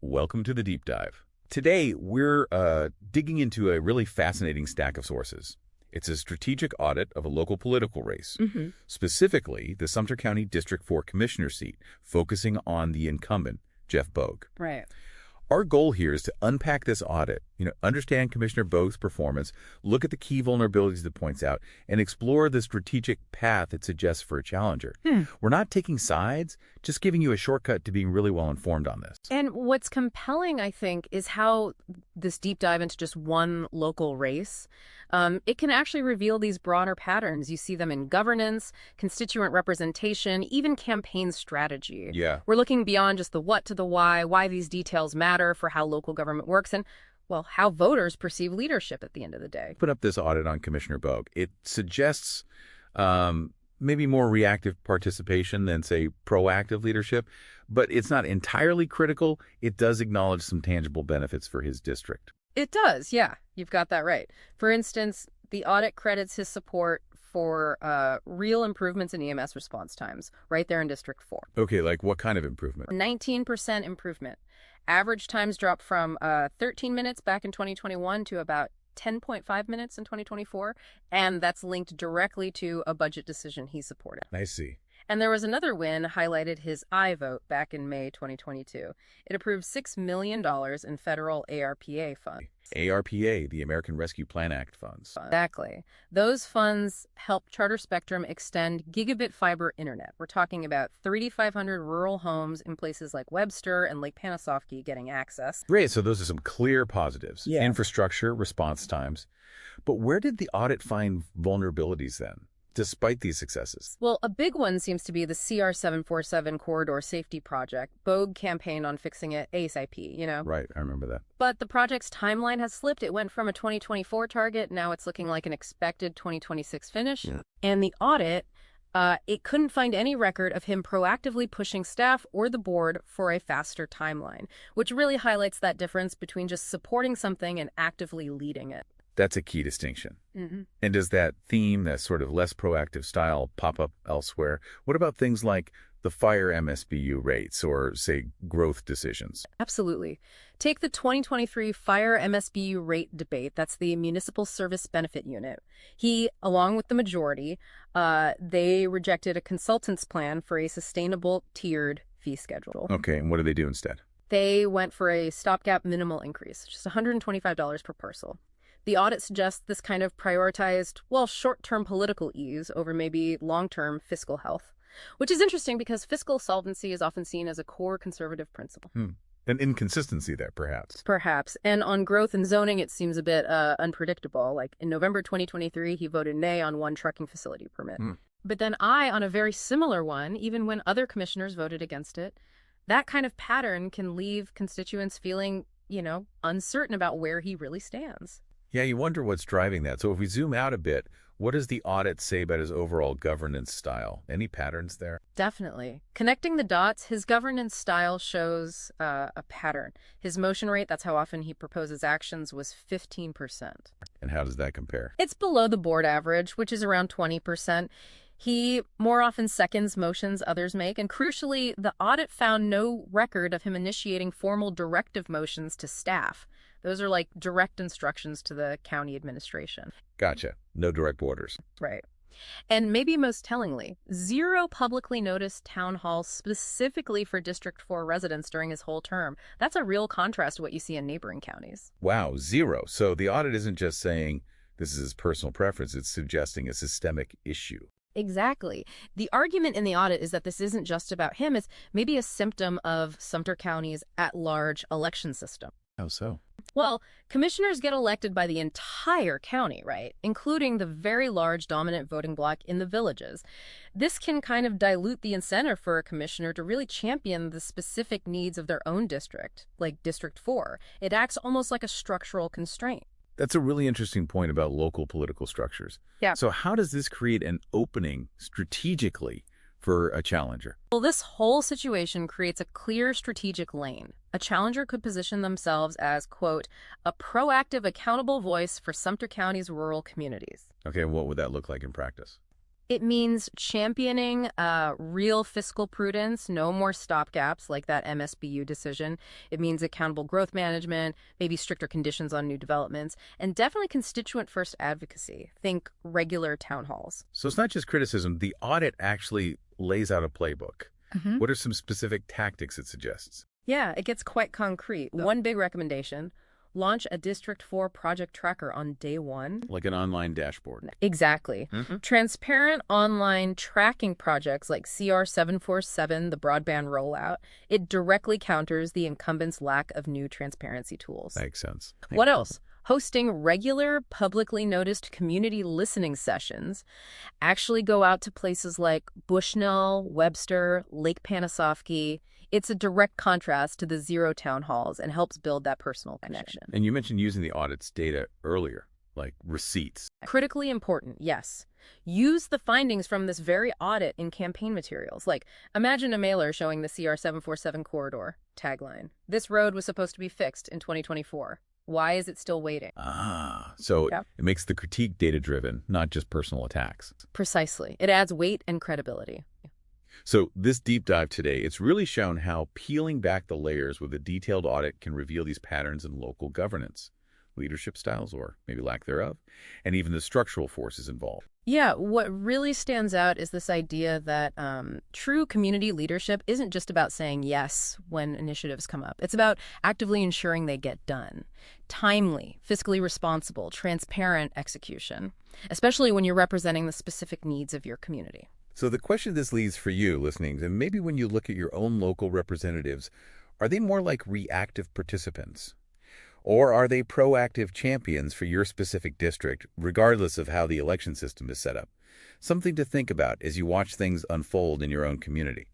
welcome to the deep dive. Today, we're digging into a really fascinating stack of sources. It's a strategic audit of a local political race, specifically the Sumter County District 4 Commissioner seat, focusing on the incumbent, Jeff Bogue. Right. Our goal here is to unpack this audit, understand Commissioner Bogue's performance, look at the key vulnerabilities it points out, and explore the strategic path it suggests for a challenger. We're not taking sides, just giving you a shortcut to being really well informed on this. And what's compelling, I think, is how this deep dive into just one local race, it can actually reveal these broader patterns. You see them in governance, constituent representation, even campaign strategy. Yeah. We're looking beyond just the what to the why these details matter for how local government works, and, well, how voters perceive leadership at the end of the day. Put up this audit on Commissioner Bogue. It suggests maybe more reactive participation than, say, proactive leadership, but it's not entirely critical. It does acknowledge some tangible benefits for his district. It does, yeah. You've got that right. For instance, the audit credits his support for real improvements in EMS response times right there in District 4. Okay, like what kind of improvement? 19% improvement. Average times dropped from 13 minutes back in 2021 to about 10.5 minutes in 2024, and that's linked directly to a budget decision he supported. I see. And there was another win highlighted his I vote back in May 2022. It approved $6 million in federal ARPA funds. ARPA, the American Rescue Plan Act funds. Exactly. Those funds help Charter Spectrum extend gigabit fiber internet. We're talking about 3,500 rural homes in places like Webster and Lake Panasoffkee getting access. Great, so those are some clear positives. Yeah. Infrastructure, response times. But where did the audit find vulnerabilities then, despite these successes? Well, a big one seems to be the CR 747 corridor safety project. Bogue campaigned on fixing it ASAP, Right, I remember that. But the project's timeline has slipped. It went from a 2024 target. Now it's looking like an expected 2026 finish. Yeah. And the audit, it couldn't find any record of him proactively pushing staff or the board for a faster timeline, which really highlights that difference between just supporting something and actively leading it. That's a key distinction. And does that theme, that sort of less proactive style, pop up elsewhere? What about things like the fire MSBU rates or, say, growth decisions? Absolutely. Take the 2023 fire MSBU rate debate. That's the Municipal Service Benefit Unit. He, along with the majority, they rejected a consultant's plan for a sustainable tiered fee schedule. Okay, and what do they do instead? They went for a stopgap minimal increase, just $125 per parcel. The audit suggests this kind of prioritized, short-term political ease over maybe long-term fiscal health, which is interesting because fiscal solvency is often seen as a core conservative principle. An inconsistency there, perhaps. Perhaps. And on growth and zoning, it seems a bit unpredictable. Like in November 2023, he voted nay on one trucking facility permit. But then aye on a very similar one, even when other commissioners voted against it. That kind of pattern can leave constituents feeling, uncertain about where he really stands. Yeah, you wonder what's driving that. So if we zoom out a bit, what does the audit say about his overall governance style? Any patterns there? Definitely. Connecting the dots, his governance style shows a pattern. His motion rate, that's how often he proposes actions, was 15%. And how does that compare? It's below the board average, which is around 20%. He more often seconds motions others make, and crucially, the audit found no record of him initiating formal directive motions to staff. Those are like direct instructions to the county administration. Gotcha. No direct orders. Right. And maybe most tellingly, 0 publicly noticed town halls specifically for District 4 residents during his whole term. That's a real contrast to what you see in neighboring counties. Wow, 0. So the audit isn't just saying this is his personal preference, it's suggesting a systemic issue. Exactly. The argument in the audit is that this isn't just about him. It's maybe a symptom of Sumter County's at-large election system. How so? Well, commissioners get elected by the entire county, right? Including the very large dominant voting bloc in the villages. This can kind of dilute the incentive for a commissioner to really champion the specific needs of their own district, like District 4. It acts almost like a structural constraint. That's a really interesting point about local political structures. Yeah. So how does this create an opening strategically for a challenger? Well, this whole situation creates a clear strategic lane. A challenger could position themselves as, quote, a proactive, accountable voice for Sumter County's rural communities. Okay, what would that look like in practice? It means championing real fiscal prudence, no more stopgaps like that MSBU decision. It means accountable growth management, maybe stricter conditions on new developments, and definitely constituent-first advocacy. Think regular town halls. So it's not just criticism. The audit actually lays out a playbook. What are some specific tactics it suggests? Yeah, it gets quite concrete. One big recommendation: launch a District 4 project tracker on day one. Like an online dashboard. Exactly. Transparent online tracking projects like CR 747, the broadband rollout, it directly counters the incumbent's lack of new transparency tools. Makes sense. What else? Hosting regular, publicly noticed community listening sessions. Actually go out to places like Bushnell, Webster, Lake Panasoffkee. It's a direct contrast to the zero town halls and helps build that personal connection. And you mentioned using the audit's data earlier, like receipts. Critically important, yes. Use the findings from this very audit in campaign materials. Like, imagine a mailer showing the CR 747 corridor. Tagline: this road was supposed to be fixed in 2024. Why is it still waiting? So it makes the critique data-driven, not just personal attacks. Precisely. It adds weight and credibility. So this deep dive today, it's really shown how peeling back the layers with a detailed audit can reveal these patterns in local governance, leadership styles, or maybe lack thereof, and even the structural forces involved. Yeah, what really stands out is this idea that true community leadership isn't just about saying yes when initiatives come up. It's about actively ensuring they get done. Timely, fiscally responsible, transparent execution, especially when you're representing the specific needs of your community. So the question this leaves for you listening, and maybe when you look at your own local representatives, are they more like reactive participants? Or are they proactive champions for your specific district, regardless of how the election system is set up? Something to think about as you watch things unfold in your own community.